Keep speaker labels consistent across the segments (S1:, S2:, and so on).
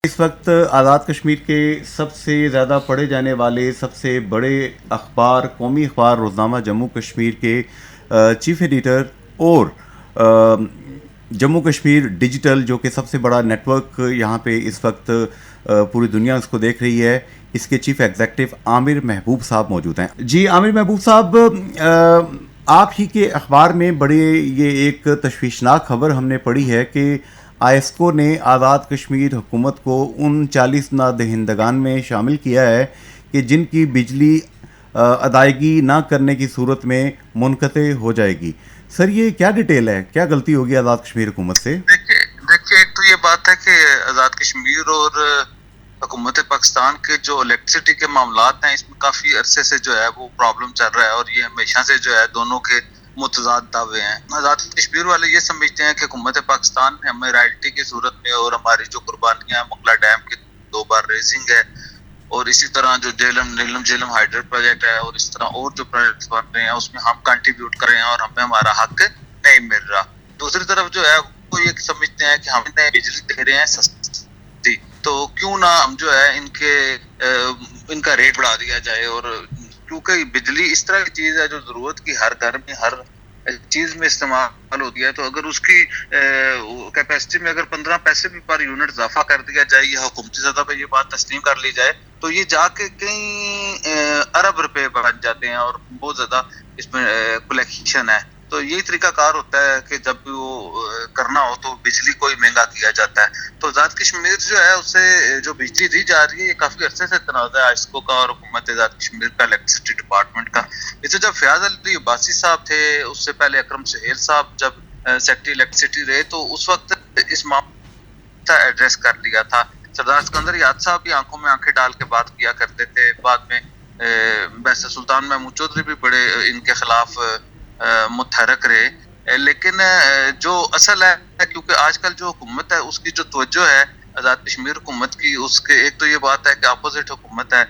S1: اس وقت آزاد کشمیر کے سب سے زیادہ پڑھے جانے والے سب سے بڑے اخبار قومی اخبار روزنامہ جموں کشمیر کے چیف ایڈیٹر اور جموں کشمیر ڈیجیٹل جو کہ سب سے بڑا نیٹ ورک یہاں پہ اس وقت پوری دنیا اس کو دیکھ رہی ہے، اس کے چیف ایگزیکٹو عامر محبوب صاحب موجود ہیں۔ جی عامر محبوب صاحب، آپ ہی کے اخبار میں بڑے یہ ایک تشویشناک خبر ہم نے پڑھی ہے کہ آئسکو نے آزاد کشمیر حکومت کو ان 40 نادہندگان میں شامل کیا ہے کہ جن کی بجلی ادائیگی نہ کرنے کی صورت میں منقطع ہو جائے گی۔ سر یہ کیا ڈیٹیل ہے، کیا غلطی ہوگی آزاد کشمیر حکومت سے؟
S2: دیکھیے ایک تو یہ بات ہے کہ آزاد کشمیر اور حکومت پاکستان کے جو الیکٹریسٹی کے معاملات ہیں، اس میں کافی عرصے سے جو ہے وہ پرابلم چل رہا ہے، اور یہ ہمیشہ سے جو ہے دونوں کے متضاد دعوے ہیں۔ آزاد کشمیر والے یہ سمجھتے ہیں کہ حکومت پاکستان نے ہمیں رائلٹی کی صورت میں اور ہماری جو قربانیاں منگلا ڈیم کی 2 بار ریزنگ ہے، اور اسی طرح جو نیلم جیلم ہائیڈرل پروجیکٹ ہے، اور اس طرح اور جو پروجیکٹس بن رہے ہیں اس میں ہم کنٹریبیوٹ کر رہے ہیں اور ہمیں ہمارا حق نہیں مل رہا۔ دوسری طرف جو ہے وہ یہ سمجھتے ہیں کہ ہم نے بجلی دے رہے ہیں سستی، تو کیوں نہ ہم جو ہے ان کا ریٹ بڑھا دیا جائے، اور کیونکہ بجلی اس طرح کی چیز ہے جو ضرورت کی ہر گھر میں ہر چیز میں استعمال ہوتی ہے، تو اگر اس کی کیپیسٹی میں اگر 15 پیسے بھی پر یونٹ اضافہ کر دیا جائے یا حکومتی سطح پہ یہ بات تسلیم کر لی جائے تو یہ جا کے کئی ارب روپے بچ جاتے ہیں، اور بہت زیادہ اس میں کلیکشن ہے۔ تو یہی طریقہ کار ہوتا ہے کہ جب بھی وہ کرنا ہو تو بجلی کو ہی مہنگا کیا جاتا ہے۔ تو آزاد کشمیر جو ہے اسے جو بجلی دی جا رہی ہے یہ کافی عرصے سے تنازع ہے آئسکو کا اور حکومت آزاد کشمیر کا الیکٹریسٹی ڈپارٹمنٹ کا۔ اسے جب فیاض علی عباسی صاحب تھے، اس سے پہلے اکرم سہیل صاحب جب سیکٹری الیکٹریسٹی رہے، تو اس وقت اس معاملہ ایڈریس کر لیا تھا۔ سردار سکندر یاد صاحب بھی آنکھوں میں آنکھیں ڈال کے بات کیا کرتے تھے، بعد میں ویسے سلطان محمود چودھری بھی بڑے ان کے خلاف متحرک رہے، لیکن جو اصل ہے کیونکہ آج کل جو حکومت ہے اس کی جو توجہ ہے آزاد کشمیر حکومت کی، اس کے ایک تو یہ بات ہے کہ اپوزٹ حکومت ہے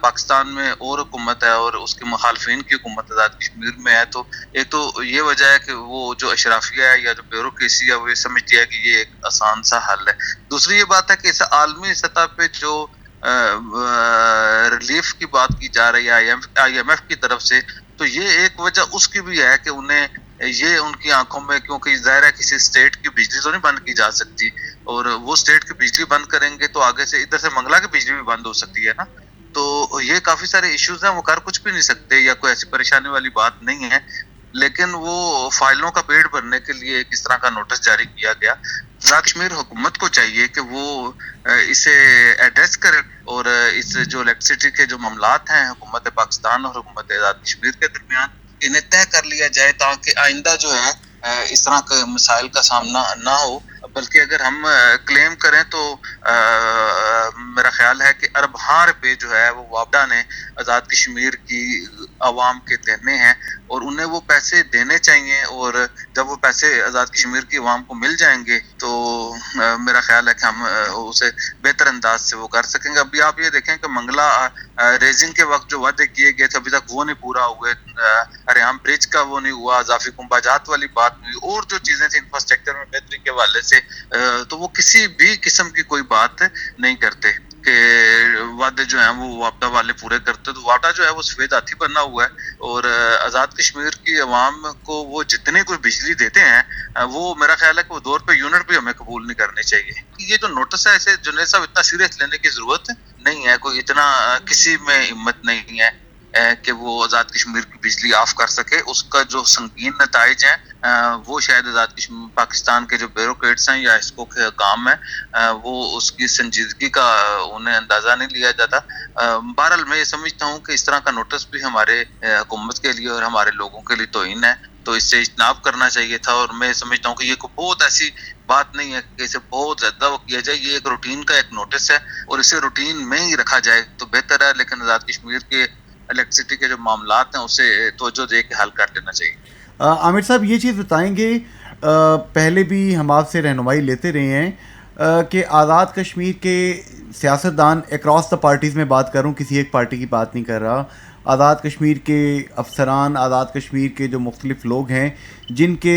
S2: پاکستان میں اور حکومت ہے، اور اس کے مخالفین کی حکومت آزاد کشمیر میں ہے۔ تو ایک تو یہ وجہ ہے کہ وہ جو اشرافیہ ہے یا جو بیوروکریسی ہے وہ یہ سمجھتی ہے کہ یہ ایک آسان سا حل ہے۔ دوسری یہ بات ہے کہ اس عالمی سطح پہ جو ریلیف کی بات کی جا رہی ہے آئی ایم ایف کی طرف سے، تو یہ ایک وجہ اس کی بھی ہے کہ انہیں یہ ان کی آنکھوں میں، کیونکہ ظاہر ہے کسی اسٹیٹ کی بجلی تو نہیں بند کی جا سکتی، اور وہ اسٹیٹ کی بجلی بند کریں گے تو آگے سے ادھر سے منگلا کی بجلی بھی بند ہو سکتی ہے نا۔ تو یہ کافی سارے ایشوز ہیں، وہ کر کچھ بھی نہیں سکتے یا کوئی ایسی پریشانی والی بات نہیں ہے، لیکن وہ فائلوں کا پیٹ بھرنے کے لیے کس طرح کا نوٹس جاری کیا گیا۔ آزاد کشمیر حکومت کو چاہیے کہ وہ اسے ایڈریس کرے، اور اس جو الیکٹریسٹی کے جو معاملات ہیں حکومت پاکستان اور حکومت آزاد کشمیر کے درمیان، انہیں طے کر لیا جائے تاکہ آئندہ جو ہے اس طرح کے مسائل کا سامنا نہ ہو۔ بلکہ اگر ہم کلیم کریں تو میرا خیال ہے کہ ارباں روپے جو ہے وہ وابڈا نے آزاد کشمیر کی عوام کے دینے ہیں، اور انہیں وہ پیسے دینے چاہیے، اور جب وہ پیسے آزاد کشمیر کی عوام کو مل جائیں گے تو میرا خیال ہے کہ ہم اسے بہتر انداز سے وہ کر سکیں گے۔ ابھی آپ یہ دیکھیں کہ منگلا ریزنگ کے وقت جو وعدے کیے گئے تھے ابھی تک وہ نہیں پورا ہوئے، ریام برج کا وہ نہیں ہوا، اضافی کنبہ جات والی بات نہیں ہوئی، اور جو چیزیں تھیں انفراسٹرکچر میں بہتری کے حوالے سے، تو وہ کسی بھی قسم کی کوئی بات نہیں کرتے کہ وعدے جو ہیں وہ وعدہ والے پورے کرتے۔ تو وعدہ جو ہے وہ سفید ہاتھی بنا ہوا ہے، اور آزاد کشمیر کی عوام کو وہ جتنے کوئی بجلی دیتے ہیں وہ میرا خیال ہے کہ وہ 2 روپے یونٹ بھی ہمیں قبول نہیں کرنے چاہیے۔ یہ جو نوٹس ہے اسے جنید صاحب اتنا سیریس لینے کی ضرورت نہیں ہے، کوئی اتنا کسی میں ہمت نہیں ہے کہ وہ آزاد کشمیر کی بجلی آف کر سکے۔ اس کا جو سنگین نتائج ہیں وہ شاید آزاد کشمیر پاکستان کے جو بیوروکریٹس ہیں یا اسکو کے کام ہیں وہ اس کی سنجیدگی کا انہیں اندازہ نہیں لیا جاتا۔ بہرحال میں یہ سمجھتا ہوں کہ اس طرح کا نوٹس بھی ہمارے حکومت کے لیے اور ہمارے لوگوں کے لیے توہین ہے، تو اس سے اجتناب کرنا چاہیے تھا، اور میں سمجھتا ہوں کہ یہ کوئی بہت ایسی بات نہیں ہے کہ اسے بہت زیادہ وہ کیا جائے۔ یہ ایک روٹین کا ایک نوٹس ہے، اور اسے روٹین میں ہی رکھا جائے تو بہتر ہے، لیکن آزاد کشمیر کے الیکٹریسٹی کے جو معاملات ہیں اسے توجہ دے کے حل کر لینا چاہیے۔
S1: عامر صاحب یہ چیز بتائیں گے، پہلے بھی ہم آپ سے رہنمائی لیتے رہے ہیں کہ آزاد کشمیر کے سیاستدان اکراس دا پارٹیز میں بات کروں، کسی ایک پارٹی کی بات نہیں کر رہا، آزاد کشمیر کے افسران، آزاد کشمیر کے جو مختلف لوگ ہیں جن کے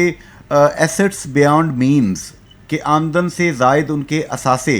S1: ایسٹس بیانڈ مینز، کہ آمدن سے زائد ان کے اثاثے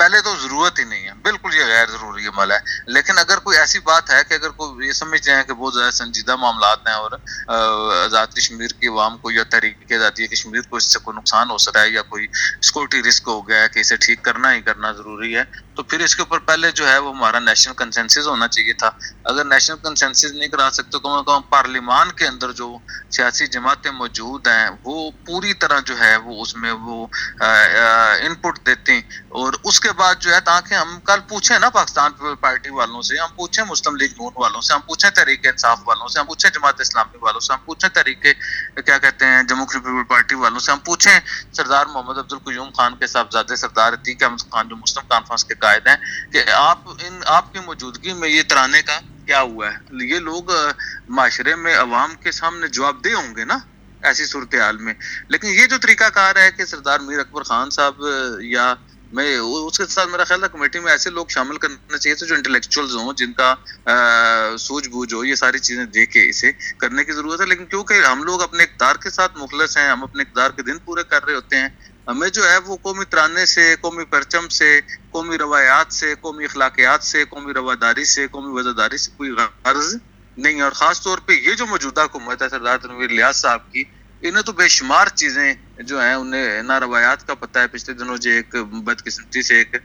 S2: پہلے تو ضرورت ہی نہیں ہے، بالکل یہ غیر ضروری عمل ہے. لیکن اگر کوئی ایسی بات ہے کہ اگر کوئی یہ سمجھتے ہیں کہ بہت زیادہ سنجیدہ معاملات ہیں اور آزاد کشمیر کی عوام کو یا تحریک آزادی کشمیر کو اس سے کوئی نقصان ہو سکتا ہے یا کوئی سیکورٹی رسک ہو گیا ہے کہ اسے ٹھیک کرنا ہی کرنا ضروری ہے، تو پھر اس کے اوپر پہلے جو ہے وہ ہمارا نیشنل کنسنسس ہونا چاہیے تھا. اگر نیشنل کنسنسس نہیں کرا سکتے تو کم از کم پارلیمان کے اندر جو سیاسی جماعتیں موجود ہیں وہ پوری طرح جو ہے وہ اس میں وہ ان پٹ دیتے ہیں. اور اس کے بعد جو ہے تاکہ ہم کل پوچھیں نا پاکستان پیپل پارٹی والوں سے، ہم پوچھیں مسلم لیگ نون والوں سے، ہم پوچھیں تحریک انصاف والوں سے، ہم پوچھیں جماعت اسلامی والوں سے، ہم پوچھیں تحریک کیا کہتے ہیں جمہوری پیپل پارٹی والوں سے، ہم پوچھیں سردار محمد عبدالقیوم خان کے صاحبزادے سردار عتیق احمد خان جو مسلم کانفرنس کے قائد ہیں کہ آپ کی موجودگی میں یہ ترانے کا کیا ہوا ہے. یہ لوگ معاشرے میں عوام کے سامنے جواب دہ ہوں گے نا ایسی صورتحال میں. لیکن یہ جو طریقہ کار ہے کہ سردار میر اکبر خان صاحب یا میں اس کے ساتھ میرا خیال ہے کمیٹی میں ایسے لوگ شامل کرنا چاہیے تھے جو انٹلیکچوئلز ہوں، جن کا سوجھ بوجھ ہو، یہ ساری چیزیں دیکھ کے اسے کرنے کی ضرورت ہے. لیکن کیونکہ ہم لوگ اپنے اقتدار کے ساتھ مخلص ہیں، ہم اپنے اقتدار کے دن پورے کر رہے ہوتے ہیں، ہمیں جو ہے وہ قومی ترانے سے، قومی پرچم سے، قومی روایات سے، قومی اخلاقیات سے، قومی رواداری سے، قومی وزاداری سے کوئی غرض نہیں ہے. اور خاص طور پہ یہ جو موجودہ حکومت ہے سردار تنویر الیاس صاحب کی، انہیں تو بے شمار چیزیں جو ہیں انہیں نہ روایات کا پتہ ہے. پچھلے دنوں جو ایک بدقسمتی سے ایک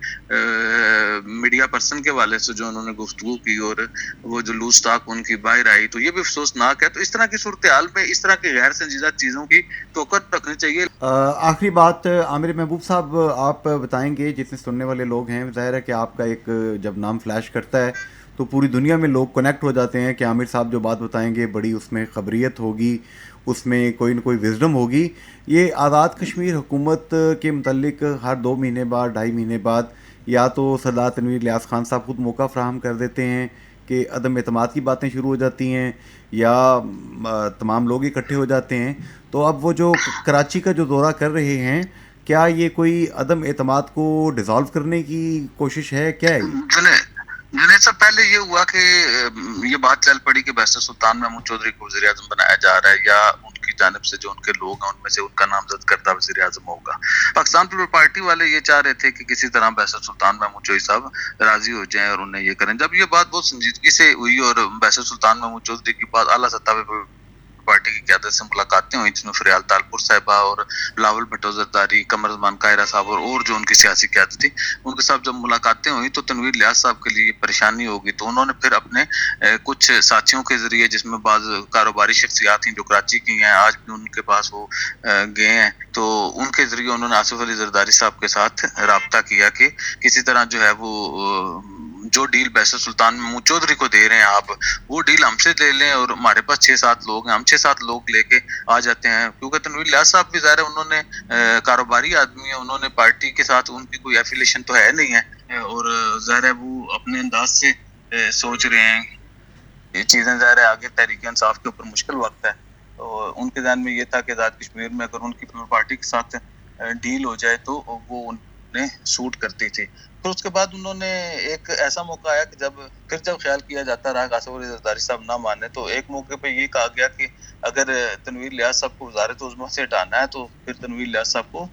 S2: میڈیا پرسن کے والے سے جو انہوں نے گفتگو کی اور وہ جو لوز ٹاک ان کی باہر آئی تو یہ بھی افسوسناک ہے. تو اس طرح کی صورتحال میں اس طرح کی غیر سنجیدہ چیزوں کی توقع رکھنی چاہیے.
S1: آخری بات عامر محبوب صاحب آپ بتائیں گے، جتنے سننے والے لوگ ہیں ظاہر ہے کہ آپ کا ایک جب نام فلیش کرتا ہے تو پوری دنیا میں لوگ کنیکٹ ہو جاتے ہیں کہ عامر صاحب جو بات بتائیں گے بڑی اس میں خبریت ہوگی، اس میں کوئی نہ کوئی وزڈم ہوگی. یہ آزاد کشمیر حکومت کے متعلق ہر 2 مہینے بعد 2.5 مہینے بعد یا تو سردار تنویر الیاس خان صاحب خود موقع فراہم کر دیتے ہیں کہ عدم اعتماد کی باتیں شروع ہو جاتی ہیں یا تمام لوگ اکٹھے ہو جاتے ہیں. تو اب وہ جو کراچی کا جو دورہ کر رہے ہیں، کیا یہ کوئی عدم اعتماد کو ڈیزالو کرنے کی کوشش ہے؟ کیا ہے یہ؟
S2: جنید صاحب، پہلے یہ ہوا کہ یہ بات چل پڑی کہ بحث سلطان محمود چودھری کو وزیر اعظم بنایا جا رہا ہے یا ان کی جانب سے جو ان کے لوگ ہیں ان میں سے ان کا نامزد کردہ وزیر اعظم ہوگا. پاکستان پیپل پارٹی والے یہ چاہ رہے تھے کہ کسی طرح بحث سلطان محمود چودھری صاحب راضی ہو جائیں اور انہیں یہ کریں. جب یہ بات بہت سنجیدگی سے ہوئی اور بحث سلطان محمود چودھری کی بات اعلیٰ سطح پہ پارٹی کی قیادت سے ملاقاتیں ہوئی جس میں فریال تالپور صاحبہ اور بلاول بھٹو زرداری، قمر زمان قاہرہ صاحب اور جو ان کی سیاسی قیادت تھی ان کے ساتھ جب ملاقاتیں ہوئی تو تنویر الیاس صاحب کے لیے پریشانی ہوگی. تو انہوں نے پھر اپنے کچھ ساتھیوں کے ذریعے جس میں بعض کاروباری شخصیات ہیں جو کراچی کی ہیں، آج بھی ان کے پاس وہ گئے ہیں، تو ان کے ذریعے انہوں نے آصف علی زرداری صاحب کے ساتھ رابطہ کیا کہ کسی طرح جو ہے وہ جو ڈیل بحث سلطان محمود چودھری کو دے رہے ہیں آپ وہ ڈیل ہم سے لے لیں اور ہمارے پاس 6-7 لوگ ہیں، ہم 6-7 لوگ لے کے آ جاتے ہیں. کیونکہ تنویر الیاس صاحب بھی ظاہر ہے انہوں نے کاروباری آدمی ہیں، انہوں نے پارٹی کے ساتھ ان کی کوئی ایفیلیشن تو ہے نہیں ہے اور ظاہر ہے وہ اپنے انداز سے سوچ رہے ہیں. یہ چیزیں ظاہر ہے آگے تحریک انصاف کے اوپر مشکل وقت ہے، تو ان کے ذہن میں یہ تھا کہ آزاد کشمیر میں اگر ان کی پارٹی کے ساتھ ڈیل ہو جائے تو وہ انہیں سوٹ کرتی تھی. پھر اس کے بعد انہوں نے ایک ایسا موقع آیا کہ جب خیال کیا جاتا رہا کہ آصف علی زرداری صاحب نہ مانے تو ایک موقع پہ یہ کہا گیا کہ اگر تنویر الیاس صاحب کو وزارت عظمیٰ سے ہٹانا ہے تو پھر تنویر الیاس صاحب کو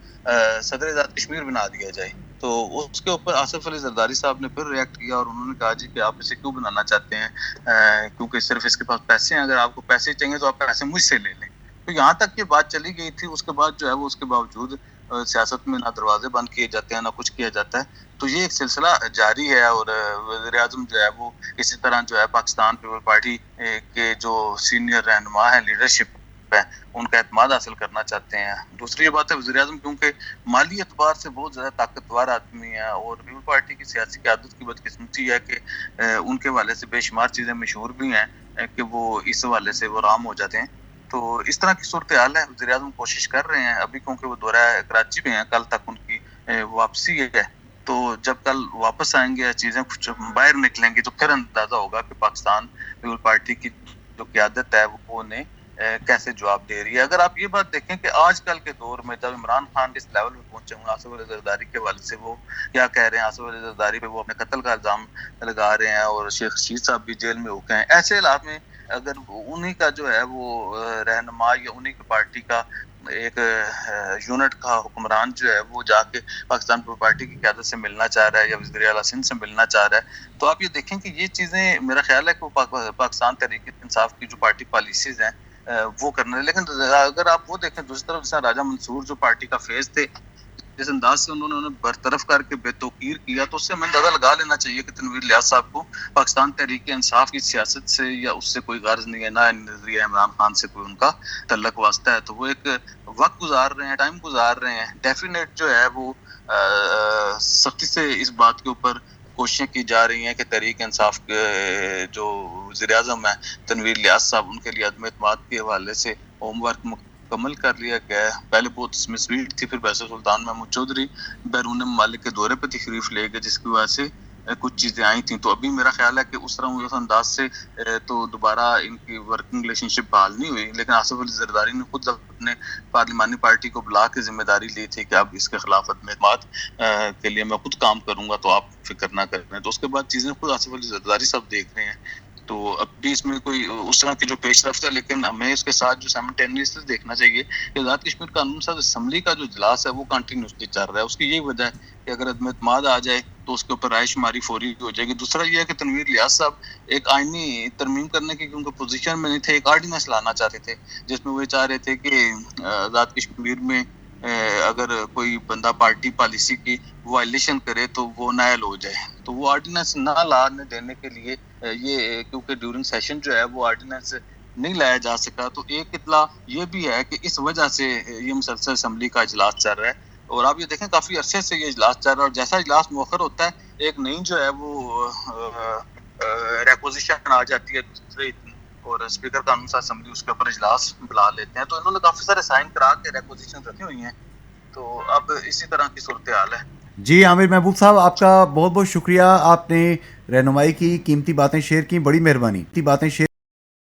S2: صدر آزاد کشمیر بنا دیا جائے. تو اس کے اوپر آصف علی زرداری صاحب نے پھر ریئیکٹ کیا اور انہوں نے کہا جی کہ آپ اسے کیوں بنانا چاہتے ہیں، کیونکہ صرف اس کے پاس پیسے ہیں، اگر آپ کو پیسے چاہیے تو آپ پیسے مجھ سے لے لیں. تو یہاں تک یہ بات چلی گئی تھی. اس کے بعد جو ہے وہ اس کے باوجود سیاست میں نہ دروازے بند کیے جاتے ہیں نہ کچھ کیا جاتا ہے. تو یہ ایک سلسلہ جاری ہے اور وزیر اعظم جو ہے وہ اسی طرح جو ہے پاکستان پیپل پارٹی کے جو سینئر رہنما ہیں، لیڈرشپ ہے، ان کا اعتماد حاصل کرنا چاہتے ہیں. دوسری یہ بات ہے وزیر اعظم کیونکہ مالی اعتبار سے بہت زیادہ طاقتور آدمی ہیں اور پیپل پارٹی کی سیاسی قیادت کی بدقسمتی ہے کہ ان کے حوالے سے بے شمار چیزیں مشہور بھی ہیں کہ وہ اس حوالے سے وہ رام ہو جاتے ہیں. تو اس طرح کی صورتحال ہے. وزیر اعظم کوشش کر رہے ہیں ابھی کیونکہ وہ دورہ کراچی میں ہیں، کل تک ان کی واپسی ہے. تو جب کل واپس آئیں گے چیزیں کچھ باہر نکلیں گی تو پھر اندازہ ہوگا کہ پاکستان پیپل پارٹی کی جو قیادت ہے وہ انہیں کیسے جواب دے رہی ہے. اگر آپ یہ بات دیکھیں کہ آج کل کے دور میں جب عمران خان اس لیول پہ پہنچے ہوئے آصف علی زرداری کے حوالے سے وہ کیا کہہ رہے ہیں، آصف علی زرداری پہ وہ اپنے قتل کا الزام لگا رہے ہیں اور شیخ رشید صاحب بھی جیل میں ہو گئے ہیں. ایسے حالات میں اگر انہی کا جو ہے وہ رہنما یا انہی کی پارٹی کا ایک یونٹ کا حکمران جو ہے وہ جا کے پاکستان پیپلز پارٹی کی قیادت سے ملنا چاہ رہا ہے یا وزیر اعلیٰ سندھ سے ملنا چاہ رہا ہے، تو آپ یہ دیکھیں کہ یہ چیزیں میرا خیال ہے کہ وہ پاکستان تحریک انصاف کی جو پارٹی پالیسیز ہیں وہ کرنا ہے. لیکن اگر آپ وہ دیکھیں دوسری طرف جیسا راجہ منصور جو پارٹی کا فیض تھے، جس انداز سے انہوں نے انہیں برطرف کر کے بے توقیر کیا، تو اس سے ہمیں اندازہ لگا لینا چاہیے کہ تنویر الیاس صاحب کو پاکستان تحریک انصاف کی سیاست سے یا اس سے کوئی غرض نہیں ہے، نہ نظریہ عمران خان سے کوئی ان کا تعلق واسطہ ہے. تو وہ ایک وقت گزار رہے ہیں، ٹائم گزار رہے ہیں. ڈیفینیٹ جو ہے وہ سختی سے اس بات کے اوپر کوششیں کی جا رہی ہیں کہ تحریک انصاف کے جو وزیر اعظم ہیں تنویر الیاس صاحب، ان کے لیے عدم اعتماد کے حوالے سے ہوم ورک مکمل کر لیا گیا ہے. پہلے بہت اس میں سویٹ تھی، پھر بحث سلطان محمود چودھری بیرون ممالک کے دورے پہ تشریف لے گئے، جس کی وجہ سے کچھ چیزیں آئی تھیں. تو ابھی میرا خیال ہے کہ اس طرح اس انداز سے تو دوبارہ ان کی ورکنگ ریلیشن شپ بحال نہیں ہوئی. لیکن آصف علی زرداری نے خود اپنے پارلیمانی پارٹی کو بلا کے ذمہ داری لی تھی کہ اب اس کے خلاف عدم اعتماد کے لیے میں خود کام کروں گا، تو آپ فکر نہ کریں. تو اس کے بعد چیزیں خود آصف علی زرداری صاحب دیکھ رہے ہیں. تو اب بھی اس میں کوئی اس طرح کی جو پیش رفت ہے، لیکن ہمیں اس کے ساتھ جو سائملٹینیسلی دیکھنا چاہیے کہ آزاد کشمیر قانون ساز اسمبلی کا جو اجلاس ہے وہ کنٹینیوسلی چل رہا ہے. اس کی یہی وجہ ہے کہ اگر عدم اعتماد آ جائے تو اس کے اوپر رائے شماری فوری ہو جائے گی. دوسرا یہ ہے کہ تنویر الیاس صاحب ایک آئینی ترمیم کرنے کی کیونکہ پوزیشن میں نہیں تھے، ایک آرڈیننس لانا چاہتے تھے جس میں وہ چاہ رہے تھے کہ آزاد کشمیر میں اگر کوئی بندہ پارٹی پالیسی کی وائلیشن کرے تو وہ نائل ہو جائے. تو وہ آرڈیننس نہ لانے دینے کے لیے یہ کیونکہ ڈیورنگ سیشن جو ہے وہ آرڈیننس نہیں لایا جا سکا. تو ایک اطلاع یہ بھی ہے کہ اس وجہ سے یہ مسلسل اسمبلی کا اجلاس چل رہا ہے. اور آپ یہ دیکھیں کافی عرصے سے یہ اجلاس چل رہا ہے، اور جیسا اجلاس مؤخر ہوتا ہے ایک نئی جو ہے وہ ریپوزیشن آ جاتی ہے دوسرے، اور اسپیکر قانون ساز اسمبلی اس کے اوپر اجلاس بلا لیتے ہیں. تو انہوں نے کافی سارے سائن کرا کے ریپوزیشن رکھی ہوئی ہیں. تو اب اسی طرح کی صورتحال ہے.
S1: جی عامر محبوب صاحب، آپ کا بہت بہت شکریہ، آپ نے رہنمائی کی، قیمتی باتیں شیئر کی، بڑی مہربانی.